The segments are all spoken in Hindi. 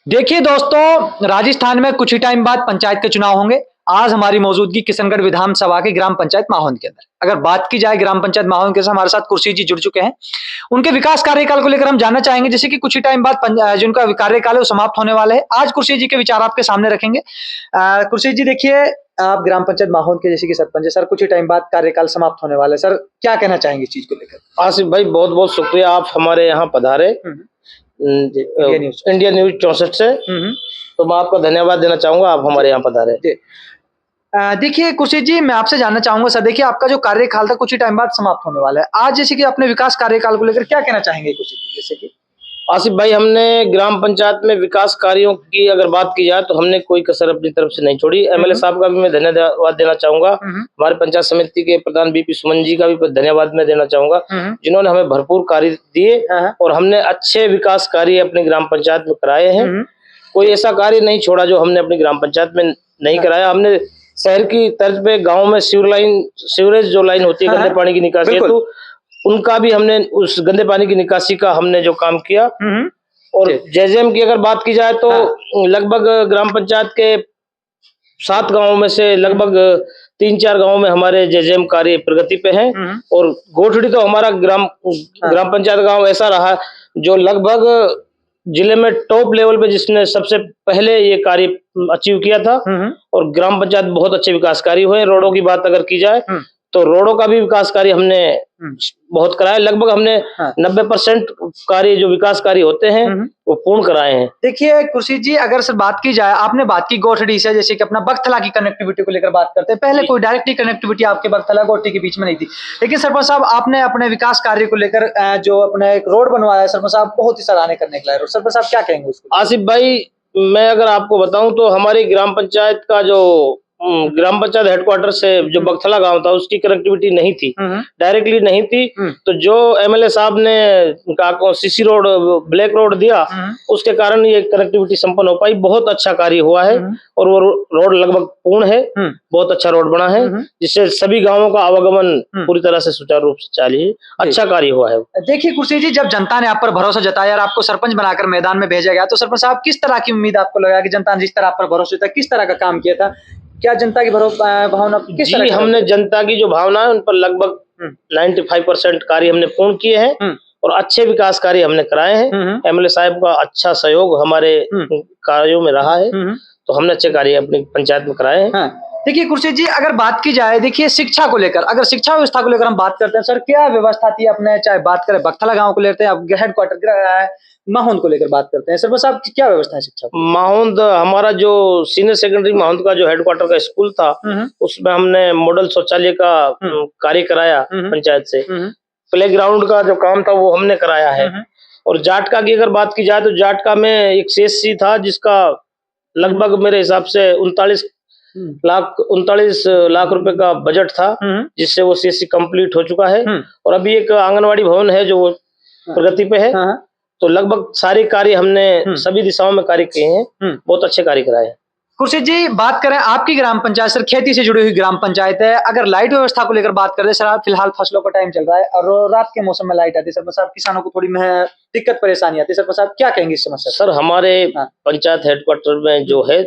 देखिए दोस्तों, राजस्थान में कुछ ही टाइम बाद पंचायत के चुनाव होंगे। आज हमारी मौजूदगी किशनगढ़ विधानसभा के ग्राम पंचायत माहौन के अंदर। अगर बात की जाए ग्राम पंचायत माहौन के, हमारे साथ कुर्सी जी जुड़ चुके हैं। उनके विकास कार्यकाल को लेकर हम जानना चाहेंगे, जैसे कि कुछ ही टाइम बाद जिनका कार्यकाल है वो समाप्त होने वाले है। आज कुर्सी जी के विचार आपके सामने रखेंगे। कुर्सी जी देखिए, आप ग्राम पंचायत माहौन के जैसे कि सरपंच है सर, कुछ ही टाइम बाद कार्यकाल समाप्त होने वाला है सर, क्या कहना चाहेंगे इस चीज को लेकर? आसिफ भाई, बहुत बहुत शुक्रिया, आप हमारे यहाँ पधारे इंडिया न्यूज 64 से। तो मैं आपका धन्यवाद देना चाहूंगा, आप हमारे यहाँ पधारे। देखिए कुर्सी जी, मैं आपसे जानना चाहूंगा सर, देखिए आपका जो कार्यकाल था कुछ ही टाइम बाद समाप्त होने वाला है। आज जैसे कि अपने विकास कार्यकाल को लेकर क्या कहना चाहेंगे कुर्सी जी? जैसे कि आसिफ भाई, हमने ग्राम पंचायत में विकास कार्यों की अगर बात की जाए तो हमने कोई कसर अपनी तरफ से नहीं छोड़ी। एमएलए साहब का भी मैं धन्यवाद देना चाहूंगा। हमारे पंचायत समिति के प्रधान बीपी सुमन जी का भी धन्यवाद मैं देना चाहूंगा, जिन्होंने हमें भरपूर कार्य दिए और हमने अच्छे विकास कार्य अपनी ग्राम पंचायत में कराए हैं। कोई ऐसा कार्य नहीं छोड़ा जो हमने अपनी ग्राम पंचायत में नहीं कराया। हमने शहर की तर्ज पे गाँव में सीवरेज जो लाइन होती है गंदे पानी की निकासी हेतु, उनका भी हमने उस गंदे पानी की निकासी का हमने जो काम किया। और जेजेएम की अगर बात की जाए तो लगभग ग्राम पंचायत के 7 गांवों में से लगभग 3-4 गांवों में हमारे जेजेएम कार्य प्रगति पे हैं। और गोठड़ी तो हमारा ग्राम पंचायत गांव ऐसा रहा जो लगभग जिले में टॉप लेवल पे जिसने सबसे पहले ये कार्य अचीव किया था। और ग्राम पंचायत बहुत अच्छे विकास कार्य हुए। रोडों की बात अगर की जाए तो रोडों का भी विकास कार्य हमने बहुत कराया। लगभग हमने 90% कार्य जो विकास कार्य होते हैं वो पूर्ण कराए हैं। देखिए कुर्सी जी, अगर सर बात की जाए, आपने बात की गोठड़ी से, जैसे कि अपना बगथला की कनेक्टिविटी को लेकर बात करते हैं। पहले कोई डायरेक्टली कनेक्टिविटी आपके बगथला गोठड़ी के बीच में नहीं थी, लेकिन सरपंच साहब आपने अपने विकास कार्य को लेकर जो अपने एक रोड बनवाया है, सरपंच साहब बहुत ही सराहनीय करने के लायक। सरपंच साहब क्या कहेंगे उसको? आसिफ भाई, मैं अगर आपको बताऊं तो हमारी ग्राम पंचायत का जो ग्राम पंचायत हेडक्वार्टर से जो बगथला गांव था उसकी कनेक्टिविटी नहीं थी, डायरेक्टली नहीं थी। तो जो एमएलए साहब ने सीसी रोड, ब्लैक रोड दिया, उसके कारण ये कनेक्टिविटी संपन्न हो पाई। बहुत अच्छा कार्य हुआ है और वो रोड लगभग पूर्ण है। बहुत अच्छा रोड बना है जिससे सभी गांवों का आवागमन पूरी तरह से सुचारू रूप से चालू है। अच्छा कार्य हुआ है। देखिए कुर्सी जी, जब जनता ने आप पर भरोसा जताया और आपको सरपंच बनाकर मैदान में भेजा गया, तो सरपंच साहब किस तरह की उम्मीद आपको लगा कि जनता ने जिस तरह आप पर भरोसा था, किस तरह का काम किया था? क्या जनता की भावना किस तरह? हमने जनता की जो भावना है उन पर लगभग 95% कार्य हमने पूर्ण किए हैं और अच्छे विकास कार्य हमने कराए हैं। एमएलए साहब का अच्छा सहयोग हमारे कार्यों में रहा है, तो हमने अच्छे कार्य अपनी पंचायत में कराए हैं। देखिए कुर्सी जी, अगर बात की जाए, देखिए शिक्षा को लेकर, अगर शिक्षा व्यवस्था को लेकर हम बात करते हैं सर, क्या व्यवस्था थी अपने, चाहे बात करें बगथला गांव को लेते हैं, अब हेडक्वार्टर माहौन को लेकर बात करते हैं, सर बस आप क्या व्यवस्था है शिक्षा? माहौन हमारा जो सीनियर सेकेंडरी माहौन का जो हेडक्वार्टर का स्कूल था, उसमें हमने मॉडल शौचालय का कार्य कराया पंचायत से। प्ले ग्राउंड का जो काम था वो हमने कराया है। और जाटका की अगर बात की जाए तो जाटका में एक सीएससी था जिसका लगभग मेरे हिसाब से 39 लाख रुपए का बजट था, जिससे वो सीएससी कंप्लीट हो चुका है। और अभी एक आंगनवाड़ी भवन है जो प्रगति पे है। तो लगभग सारे कार्य हमने सभी दिशाओं में कार्य किए हैं, बहुत अच्छे कार्य कराए हैं। कुर्सी जी, बात करें आपकी ग्राम पंचायत सर, खेती से जुड़ी हुई ग्राम पंचायत है। अगर लाइट व्यवस्था को लेकर बात करें सर, फिलहाल फसलों का टाइम चल रहा है और रात के मौसम में लाइट आती है सर, साहब किसानों को थोड़ी दिक्कत परेशानी आती है। सर साहब क्या कहेंगे इस समस्या? सर हमारे पंचायत हेडक्वार्टर में जो है,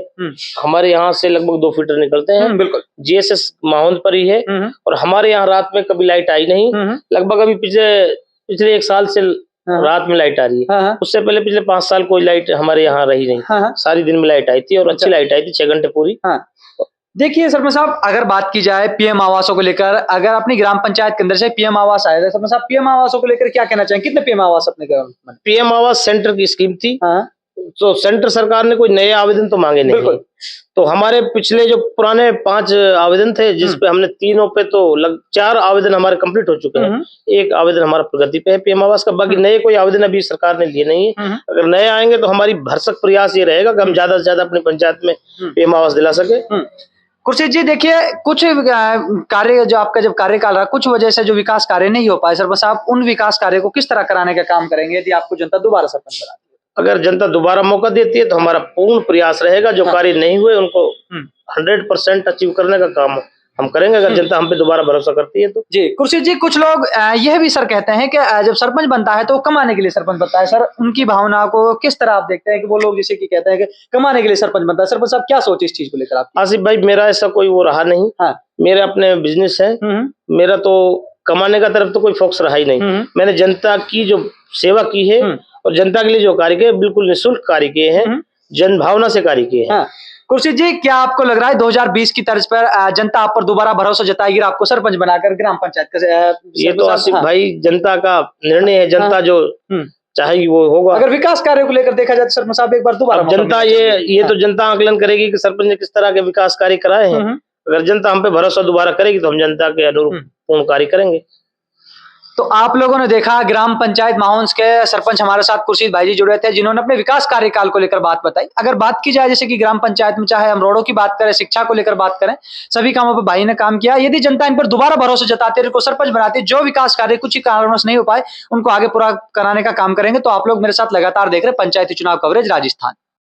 हमारे यहाँ से लगभग 2 फीटर निकलते हैं। बिल्कुल जीएसएस माहौन पर ही है। और हमारे यहाँ रात में कभी लाइट आई नहीं। लगभग अभी पिछले 1 साल से रात में लाइट आ रही है। उससे पहले पिछले 5 साल कोई लाइट हमारे यहाँ रही नहीं। सारी दिन में लाइट आई थी और अच्छी लाइट आई थी, 6 घंटे पूरी। देखिए सरपंच साहब, अगर बात की जाए पीएम आवासों को लेकर, अगर अपनी ग्राम पंचायत के अंदर से पीएम आवास आया था, सरपंच साहब पीएम आवासों को लेकर क्या कहना चाहेंगे? कितने पीएम आवास अपने ग्राम? पीएम आवास सेंटर की स्कीम थी, तो सेंटर सरकार ने कोई नए आवेदन तो मांगे नहीं। तो हमारे पिछले जो पुराने 5 आवेदन थे, जिसपे हमने तीनों पे तो 4 आवेदन हमारे कंप्लीट हो चुके हैं। 1 आवेदन हमारा प्रगति पे है पीएम आवास का। बाकी नए कोई आवेदन अभी सरकार ने लिए नहीं है। अगर नए आएंगे तो हमारी भरसक प्रयास ये रहेगा कि हम ज्यादा से ज्यादा अपनी पंचायत में पीएम आवास दिला सके। कुर्सी जी, देखिए कुछ कार्य जो आपका जब कार्यकाल रहा, कुछ वजह से जो विकास कार्य नहीं हो पाए, सरपंच साहब उन विकास कार्य को किस तरह कराने का काम करेंगे यदि आपको जनता दोबारा सरपंच बनाती है? अगर जनता दोबारा मौका देती है तो हमारा पूर्ण प्रयास रहेगा जो कार्य नहीं हुए उनको 100% अचीव करने का काम हम करेंगे अगर जनता हम पे दोबारा भरोसा करती है तो। जी खुर्शीद जी, कुछ लोग यह भी सर कहते हैं कि जब सरपंच बनता है तो कमाने के लिए सरपंच बनता है। सर उनकी भावना को किस तरह आप देखते हैं कि वो लोग जैसे कि कहते हैं कि कमाने के लिए सरपंच बनता है? सरपंच साहब क्या सोच इस चीज को लेकर आप? आसिफ भाई, मेरा ऐसा कोई वो रहा नहीं। हाँ। मेरे अपने बिजनेस है, मेरा तो कमाने का तरफ तो कोई फोकस रहा ही नहीं। मैंने जनता की जो सेवा की है और जनता के लिए जो कार्य किए बिल्कुल निःशुल्क कार्य किए हैं, जन भावना से कार्य किए हैं। खुर्शीद जी, क्या आपको लग रहा है 2020 की तर्ज पर जनता आप पर दोबारा भरोसा जताएगी और आपको सरपंच बनाकर ग्राम पंचायत का? ये तो आसिफ भाई जनता का निर्णय है, जनता जो चाहेगी वो होगा। अगर विकास कार्य को लेकर देखा जाए तो सरपंच साहब एक बार दोबारा जनता ये तो जनता आकलन करेगी कि सरपंच ने किस तरह के विकास कार्य कराए हैं। अगर जनता हम पे भरोसा दोबारा करेगी तो हम जनता के अनुरूप पूर्ण कार्य करेंगे। तो आप लोगों ने देखा ग्राम पंचायत माहौंस के सरपंच हमारे साथ खुर्शीद भाई जी जुड़े थे, जिन्होंने अपने विकास कार्यकाल को लेकर बात बताई। अगर बात की जाए जैसे कि ग्राम पंचायत में चाहे हम रोडों की बात करें, शिक्षा को लेकर बात करें, सभी कामों पर भाई ने काम किया। यदि जनता इन पर दोबारा भरोसा जताती है, इनको सरपंच बनाती है, जो विकास कार्य कुछ ही कारणों से नहीं हो पाए उनको आगे पूरा कराने का काम करेंगे। तो आप लोग मेरे साथ लगातार देख रहे पंचायती चुनाव कवरेज राजस्थान।